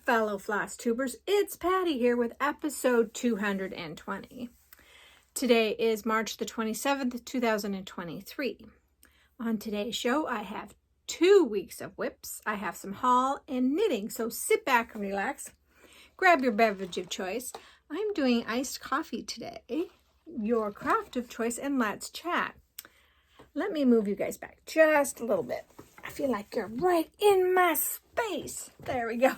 fellow Flosstubers, it's Patty here with episode 220. Today is March the 27th, 2023. On today's show, I have 2 weeks of whips. I have some haul and knitting, so sit back and relax. Grab your beverage of choice. I'm doing iced coffee today, your craft of choice, and let's chat. Let me move you guys back just a little bit. I feel like you're right in my space. There we go.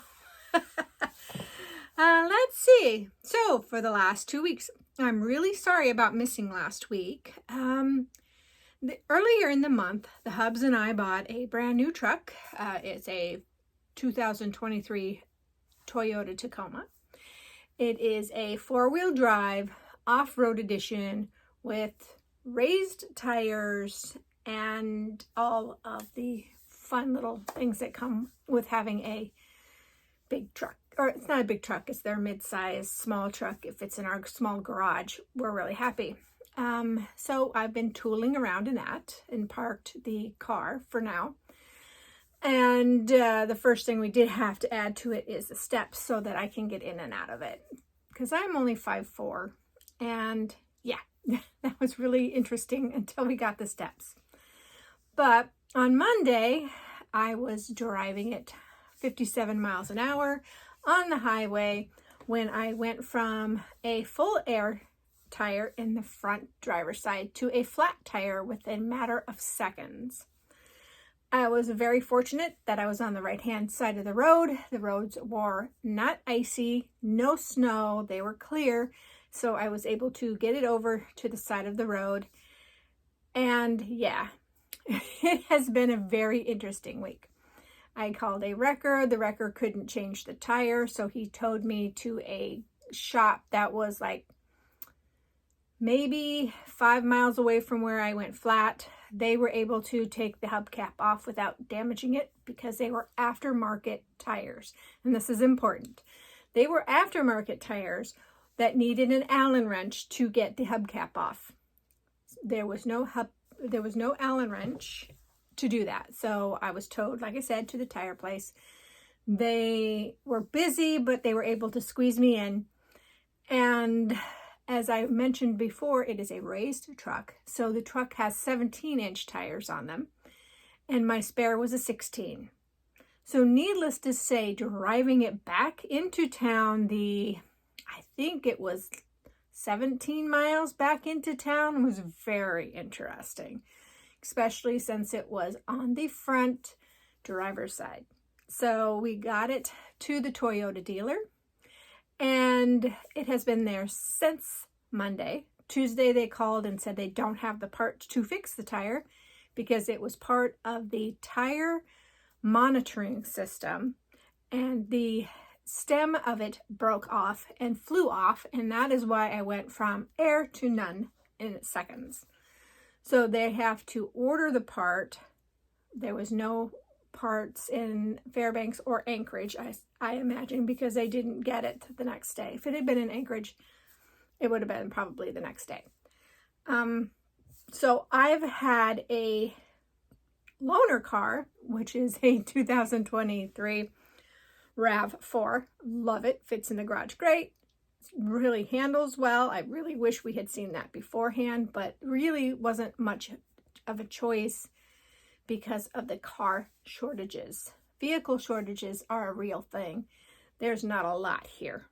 Let's see. So for the last 2 weeks, I'm really sorry about missing last week. Earlier in the month, the Hubs and I bought a brand new truck. It's a 2023 Toyota Tacoma. It is a 4-wheel drive off-road edition with raised tires and all of the fun little things that come with having a big truck. Or it's not a big truck, it's their mid-size small truck. If it's in our small garage, we're really happy. So I've been tooling around in that and parked the car for now. And the first thing we did have to add to it is the steps so that I can get in and out of it. Because I'm only 5'4". And yeah, that was really interesting until we got the steps. But on Monday, I was driving at 57 miles an hour on the highway when I went from a full air tire in the front driver's side to a flat tire within a matter of seconds. I was very fortunate that I was on the right-hand side of the road. The roads were not icy, no snow, they were clear, so I was able to get it over to the side of the road. And yeah, it has been a very interesting week. I called a wrecker. The wrecker couldn't change the tire, so he towed me to a shop that was like maybe 5 miles away from where I went flat. They were able to take the hubcap off without damaging it because they were aftermarket tires. And this is important. They were aftermarket tires that needed an Allen wrench to get the hubcap off. There was no Allen wrench to do that. So I was towed, like I said, to the tire place. They were busy, but they were able to squeeze me in. And as I mentioned before, it is a raised truck. So the truck has 17-inch tires on them. And my spare was a 16. So needless to say, driving it back into town, I think it was 17 miles back into town, was very interesting, especially since it was on the front driver's side. So we got it to the Toyota dealer, and it has been there since Monday. Tuesday they called and said they don't have the part to fix the tire because it was part of the tire monitoring system, and the stem of it broke off and flew off, and that is why I went from air to none in seconds. So they have to order the part. There was no parts in Fairbanks or Anchorage, I imagine, because they didn't get it the next day. If it had been in Anchorage, it would have been probably the next day. So I've had a loaner car, which is a 2023 RAV4. Love it. Fits in the garage great. Really handles well. I really wish we had seen that beforehand, but really wasn't much of a choice because of the car shortages. Vehicle shortages are a real thing. There's not a lot here.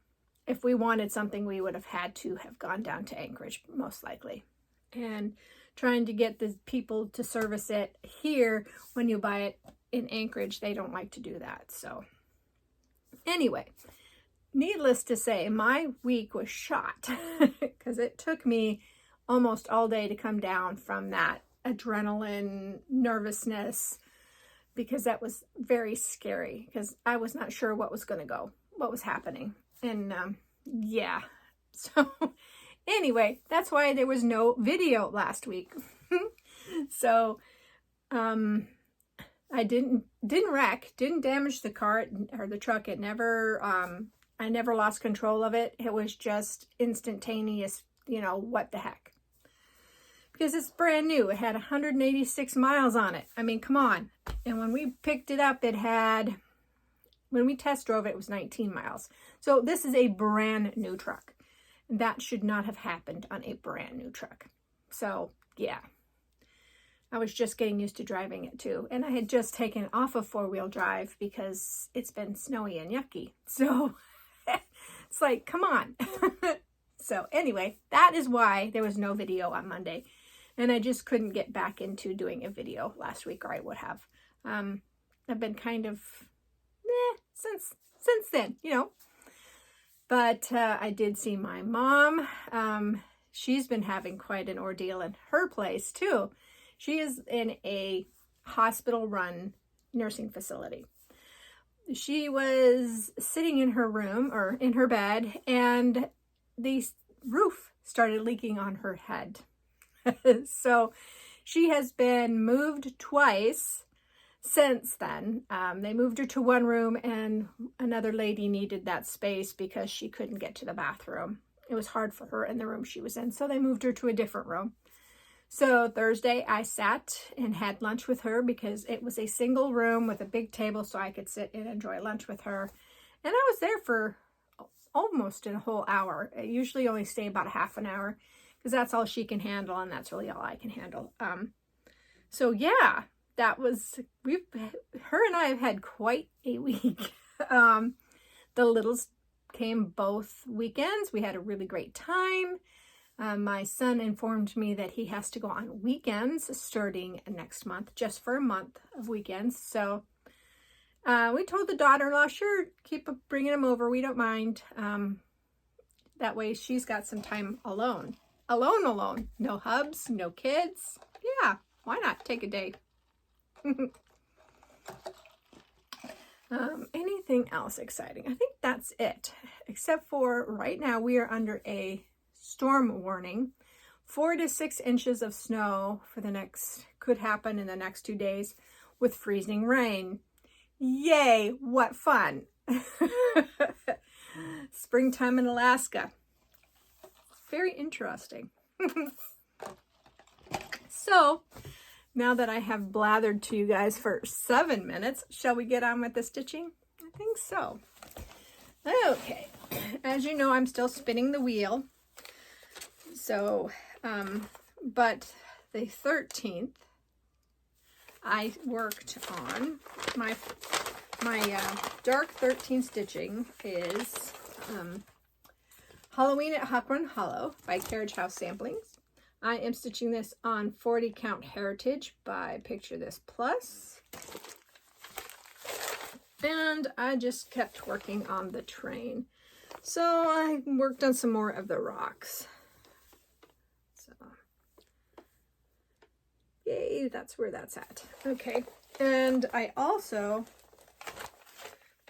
If we wanted something, we would have had to have gone down to Anchorage, most likely. And trying to get the people to service it here, when you buy it in Anchorage, they don't like to do that. So anyway, needless to say, my week was shot because it took me almost all day to come down from that adrenaline, nervousness, because that was very scary because I was not sure what was happening. And yeah, so anyway, that's why there was no video last week. So I didn't wreck, didn't damage the car or the truck. It never, I never lost control of it. It was just instantaneous, what the heck. Because it's brand new. It had 186 miles on it. I mean, come on. And when we picked it up, it had When we test drove it, it was 19 miles. So this is a brand new truck. That should not have happened on a brand new truck. So yeah, I was just getting used to driving it too. And I had just taken it off of four-wheel drive because it's been snowy and yucky. So it's like, come on. So anyway, that is why there was no video on Monday. And I just couldn't get back into doing a video last week, or I would have. I've been kind of since then, you know. But I did see my mom. She's been having quite an ordeal in her place too. She is in a hospital-run nursing facility. She was sitting in her room or in her bed, and the roof started leaking on her head. So she has been moved twice since then. They moved her to one room, and another lady needed that space because she couldn't get to the bathroom. It was hard for her in the room she was in, so they moved her to a different room. So Thursday I sat and had lunch with her because it was a single room with a big table, so I could sit and enjoy lunch with her. And I was there for almost a whole hour. I usually only stay about a half an hour because that's all she can handle, and that's really all I can handle. So yeah, that was, her and I have had quite a week. The littles came both weekends. We had a really great time. My son informed me that he has to go on weekends starting next month, just for a month of weekends. So we told the daughter-in-law, sure, keep bringing him over. We don't mind. That way she's got some time alone. Alone. No hubs, no kids. Yeah, why not take a day? Anything else exciting? I think that's it. Except for right now we are under a storm warning. 4 to 6 inches of snow for the next, could happen in the next 2 days with freezing rain. Yay, what fun. Springtime in Alaska. Very interesting. So, now that I have blathered to you guys for 7 minutes, shall we get on with the stitching? I think so. Okay, as you know, I'm still spinning the wheel. So, but the 13th, I worked on my dark 13 stitching is Halloween at Hawkrun Hollow by Carriage House Samplings. I am stitching this on 40 Count Heritage by Picture This Plus. And I just kept working on the train. So I worked on some more of the rocks. So, yay, that's where that's at. Okay, and I also,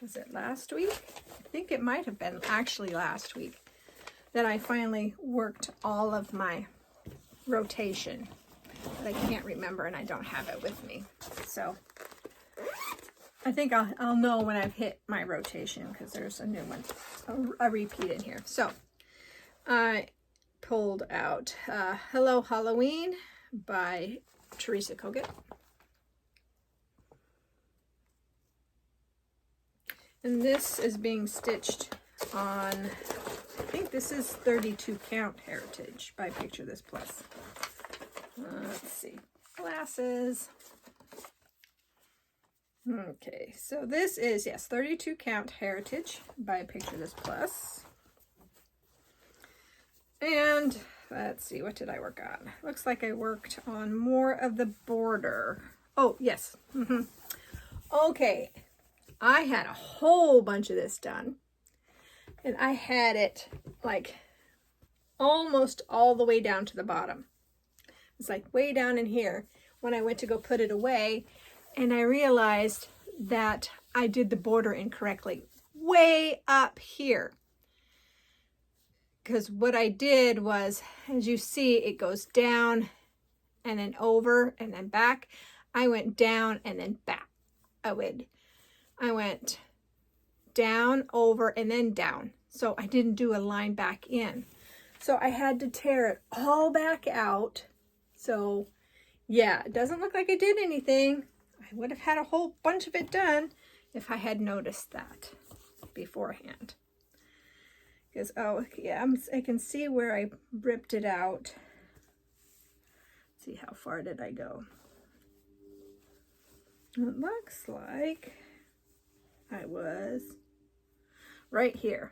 was it last week? I think it might have been actually last week that I finally worked all of my rotation, but I can't remember and I don't have it with me. So I think I'll know when I've hit my rotation because there's a new one, a repeat in here. So I pulled out Hello Halloween by Teresa Kogut. And this is being stitched on, I think this is 32 Count Heritage by Picture This Plus. Let's see, glasses. Okay, so this is, yes, 32 Count Heritage by Picture This Plus. And let's see, what did I work on? Looks like I worked on more of the border. Oh, yes. Okay, I had a whole bunch of this done. And I had it like almost all the way down to the bottom. It's like way down in here when I went to go put it away, and I realized that I did the border incorrectly way up here. Because what I did was, as you see, it goes down and then over and then back. I went down and then back. I went down, over, and then down. So I didn't do a line back in. So I had to tear it all back out. So yeah, it doesn't look like I did anything. I would have had a whole bunch of it done if I had noticed that beforehand. Because, oh, yeah, I can see where I ripped it out. Let's see, how far did I go? It looks like I was right here.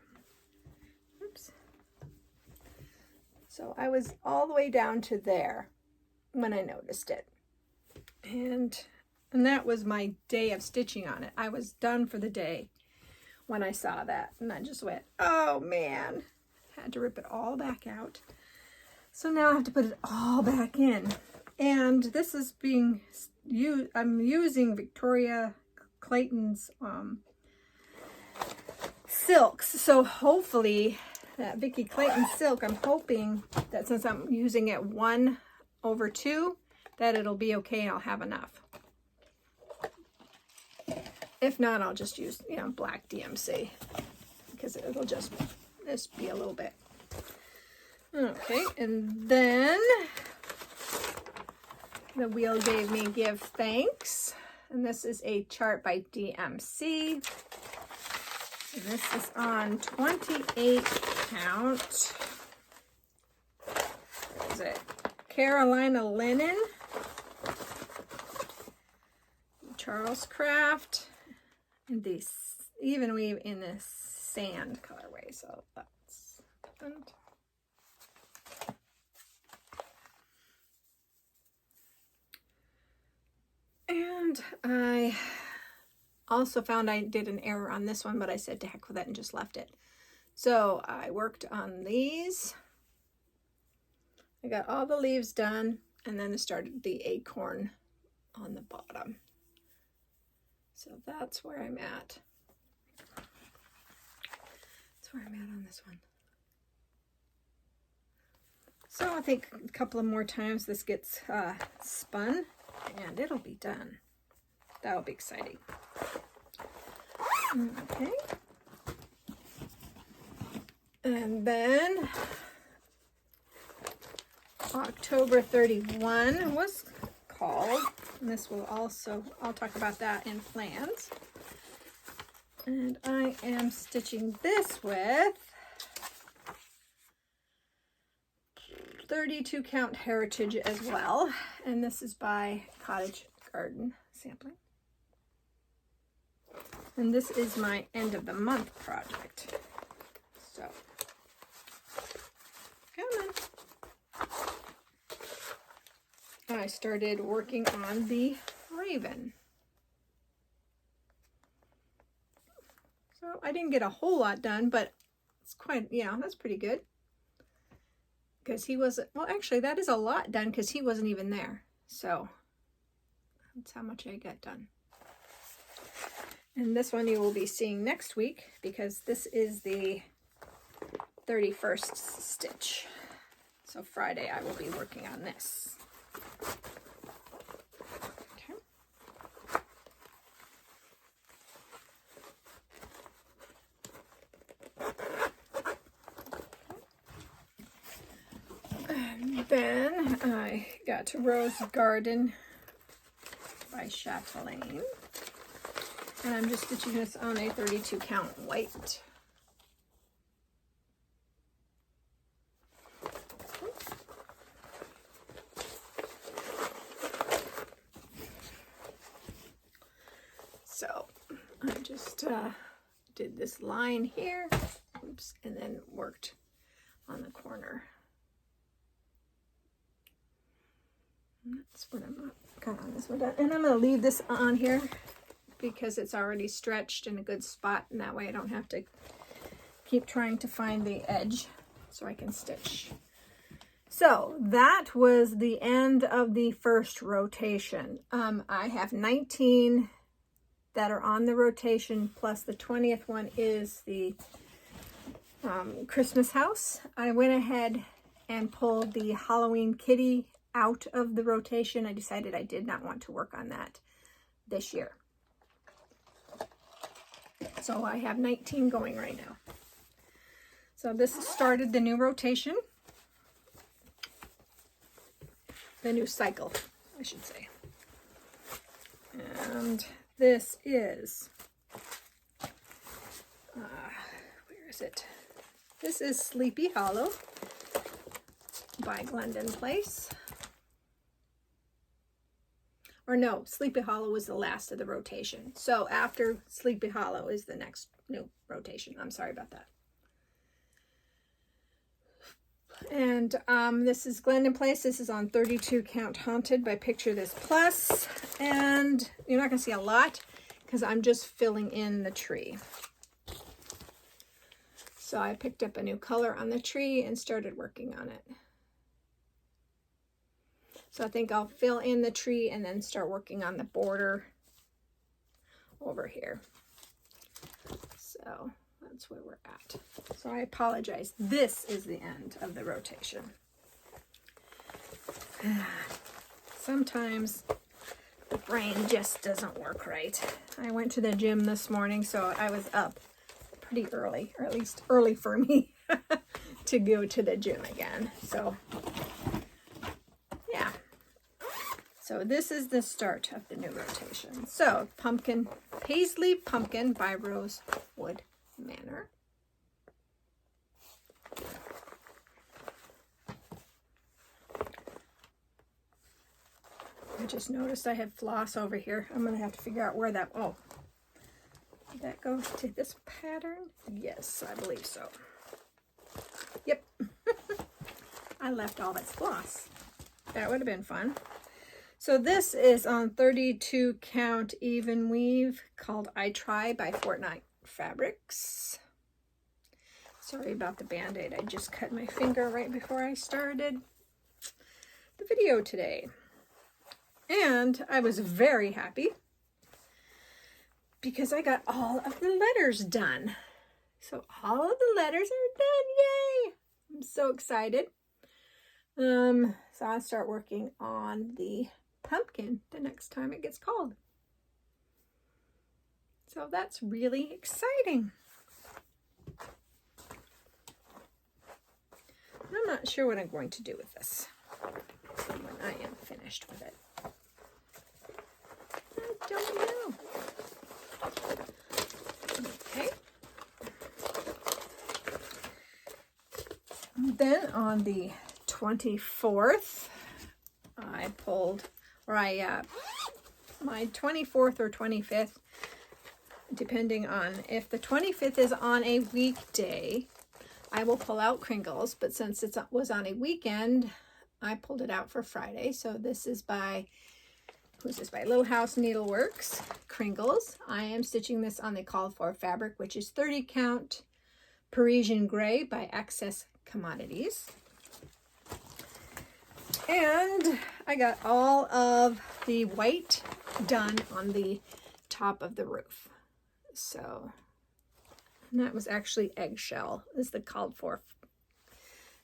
Oops. So I was all the way down to there when I noticed it. And that was my day of stitching on it. I was done for the day when I saw that. And I just went, oh man. Had to rip it all back out. So now I have to put it all back in. And this is being used, I'm using Victoria Clayton's silks. So hopefully that Vicky Clayton silk, I'm hoping that since I'm using it 1/2, that it'll be okay and I'll have enough. If not, I'll just use, you know, black DMC because it'll just be a little bit. Okay, and then the wheel gave me give thanks. And this is a chart by DMC. And this is on 28 count. What is it? Carolina linen. Charles Craft. And these even weave in a sand colorway. So that's different. And I also found I did an error on this one, but I said to heck with it and just left it. So I worked on these. I got all the leaves done, and then I started the acorn on the bottom. So that's where I'm at. That's where I'm at on this one. So I think a couple of more times this gets spun, and it'll be done. That'll be exciting. Okay. And then October 31 was called, and this will also, I'll talk about that in plans. And I am stitching this with 32 count heritage as well, and this is by Cottage Garden Sampling. And this is my end of the month project. So, come on. I started working on the raven. So I didn't get a whole lot done, but it's quite, yeah, that's pretty good. Because he wasn't, well, actually that is a lot done because he wasn't even there. So that's how much I got done. And this one you will be seeing next week because this is the 31st stitch. So Friday I will be working on this. Then I got to Rose Garden by Chatelaine. And I'm just stitching this on a 32 count white. So I just did this line here, oops, and then worked on the corner. That's what I'm got on this one done. And I'm going to leave this on here because it's already stretched in a good spot, and that way I don't have to keep trying to find the edge so I can stitch. So that was the end of the first rotation. I have 19 that are on the rotation, plus the 20th one is the Christmas house. I went ahead and pulled the Halloween kitty out of the rotation. I decided I did not want to work on that this year. So I have 19 going right now. So this started the new rotation. The new cycle, I should say. And this is is it? This is Sleepy Hollow by Glendon Place. Or no, Sleepy Hollow was the last of the rotation. So after Sleepy Hollow is the next new rotation. I'm sorry about that. And this is Glendon Place. This is on 32 Count Haunted by Picture This Plus. And you're not going to see a lot because I'm just filling in the tree. So I picked up a new color on the tree and started working on it. So I think I'll fill in the tree and then start working on the border over here. So that's where we're at. So I apologize. This is the end of the rotation. Sometimes the brain just doesn't work right. I went to the gym this morning, so I was up pretty early, or at least early for me to go to the gym again. So yeah. So this is the start of the new rotation. So Pumpkin, Paisley Pumpkin by Rosewood Manor. I just noticed I have floss over here. I'm going to have to figure out where that, oh, did that go to this pattern? Yes, I believe so. Yep. I left all its floss. That would have been fun. So this is on 32 Count Even Weave called I Try by Fortnite Fabrics. Sorry about the band-aid. I just cut my finger right before I started the video today. And I was very happy because I got all of the letters done. So all of the letters are done. Yay! I'm so excited. So I'll start working on the pumpkin the next time it gets called. So that's really exciting. I'm not sure what I'm going to do with this when I am finished with it. I don't know. Okay. Then on the 24th, I pulled, or my 24th or 25th, depending on if the 25th is on a weekday, I will pull out Kringles, but since it was on a weekend, I pulled it out for Friday. So this is by, who's this by? Little House Needleworks, Kringles. I am stitching this on the called for fabric, which is 30 count Parisian Gray by Access Commodities. And I got all of the white done on the top of the roof. So, and that was actually eggshell is the called for.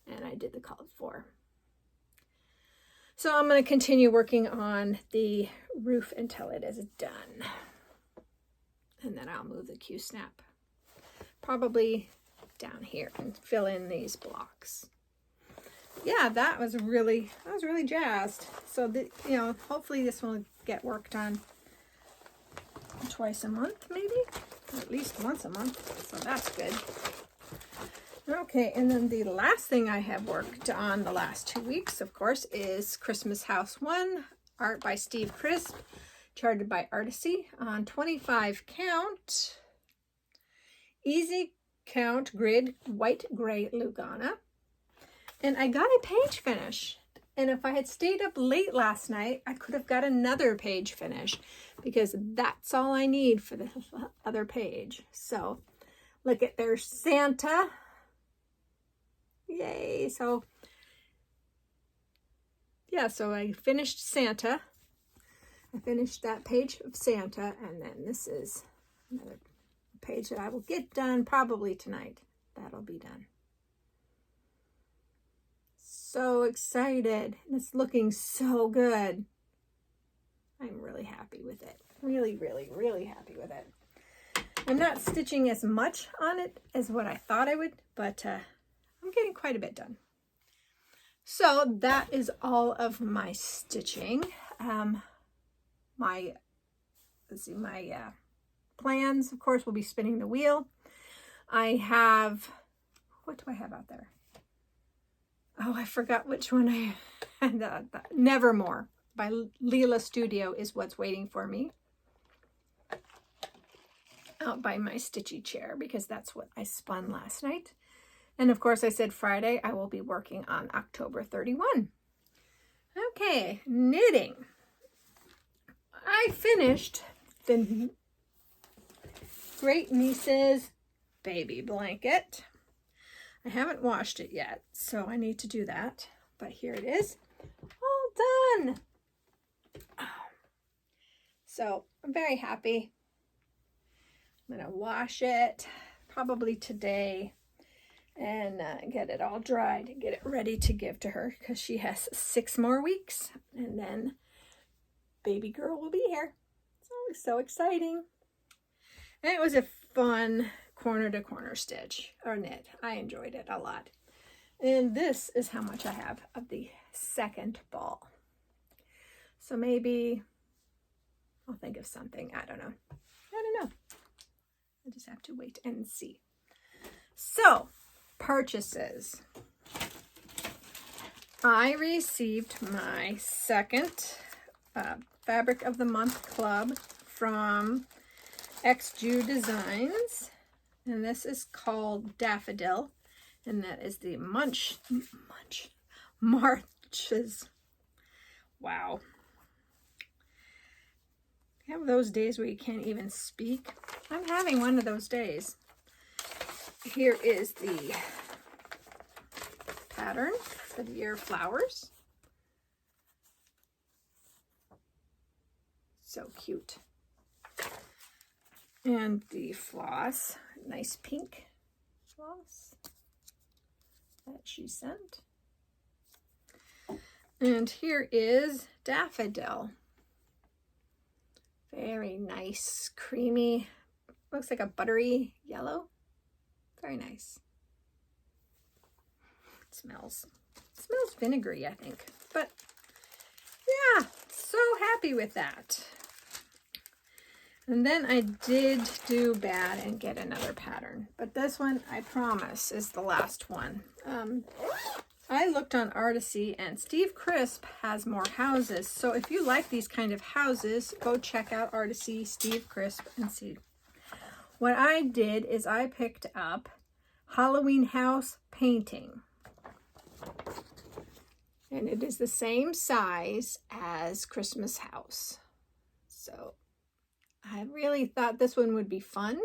And I did the called for. So I'm going to continue working on the roof until it is done. And then I'll move the Q-snap probably down here and fill in these blocks. Yeah, I was really jazzed. So, you know, hopefully this will get worked on twice a month, maybe, or at least once a month. So that's good. Okay, and then the last thing I have worked on the last 2 weeks, of course, is Christmas House 1, art by Steve Crisp, charted by Artisy on 25 count, easy count grid, white gray Lugana. And I got a page finish. And if I had stayed up late last night, I could have got another page finish because that's all I need for the other page. So look at there's Santa. Yay. So yeah, so I finished Santa. I finished that page of Santa, and then this is another page that I will get done probably tonight. That'll be done. So excited. It's looking so good. I'm really happy with it. Really, really, really happy with it. I'm not stitching as much on it as what I thought I would, but I'm getting quite a bit done. So that is all of my stitching. My plans, of course, will be spinning the wheel. I have, what do I have out there? Oh, I forgot which one I had. Nevermore by Leela Studio is what's waiting for me out by my stitchy chair, because that's what I spun last night. And of course I said Friday I will be working on October 31. Okay, knitting. I finished the Great Niece's baby blanket. I haven't washed it yet, so I need to do that. But here it is, all done. So I'm very happy. I'm gonna wash it probably today and get it all dried and get it ready to give to her, because she has 6 more weeks and then baby girl will be here. So exciting. And it was a fun corner to corner stitch or knit. I enjoyed it a lot. And this is how much I have of the second ball. So maybe I'll think of something. I don't know. I just have to wait and see. So, purchases. I received my second Fabric of the Month Club from XJU Designs, and this is called Daffodil, and that is the Marches. Wow. You have those days where you can't even speak. I'm having one of those days. Here is the pattern for the Year of Flowers. So cute. And the floss, nice pink floss that she sent. And here is Daffodil. Very nice, creamy, looks like a buttery yellow. Very nice. It smells vinegary, I think. But yeah, so happy with that. And then I did do bad and get another pattern. But this one, I promise, is the last one. I looked on Artisy, and Steve Crisp has more houses. So if you like these kind of houses, go check out Artisy, Steve Crisp, and see. What I did is I picked up Halloween House Painting. And it is the same size as Christmas House. So I really thought this one would be fun.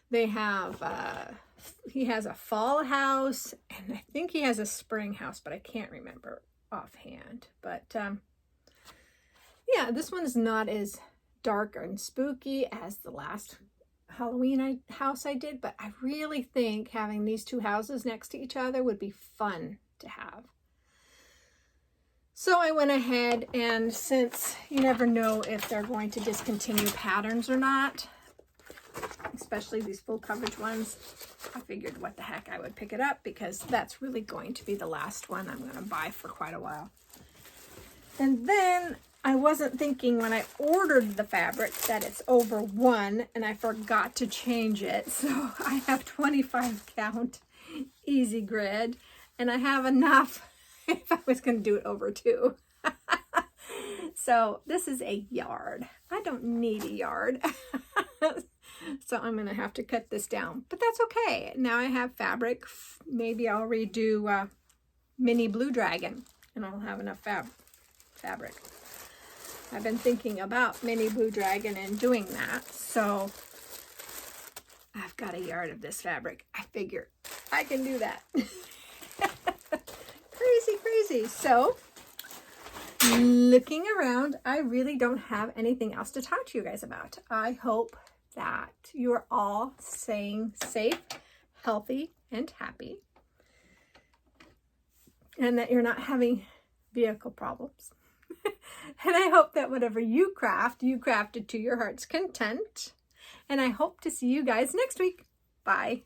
They have, he has a fall house, and I think he has a spring house, but I can't remember offhand. But yeah, this one's not as dark and spooky as the last Halloween house I did, but I really think having these two houses next to each other would be fun to have. So I went ahead, and since you never know if they're going to discontinue patterns or not, especially these full coverage ones, I figured what the heck, I would pick it up, because that's really going to be the last one I'm going to buy for quite a while. And then I wasn't thinking when I ordered the fabric that it's over 1, and I forgot to change it. So I have 25 count easy grid, and I have enough if I was going to do it over 2. So this is a yard. I don't need a yard. So I'm going to have to cut this down, but that's okay. Now I have fabric. Maybe I'll redo Mini Blue Dragon, and I'll have enough fabric. I've been thinking about Mini Blue Dragon and doing that. So I've got a yard of this fabric. I figure I can do that. Crazy. So looking around, I really don't have anything else to talk to you guys about. I hope that you're all staying safe, healthy, and happy, and that you're not having vehicle problems. And I hope that whatever you craft it to your heart's content. And I hope to see you guys next week. Bye.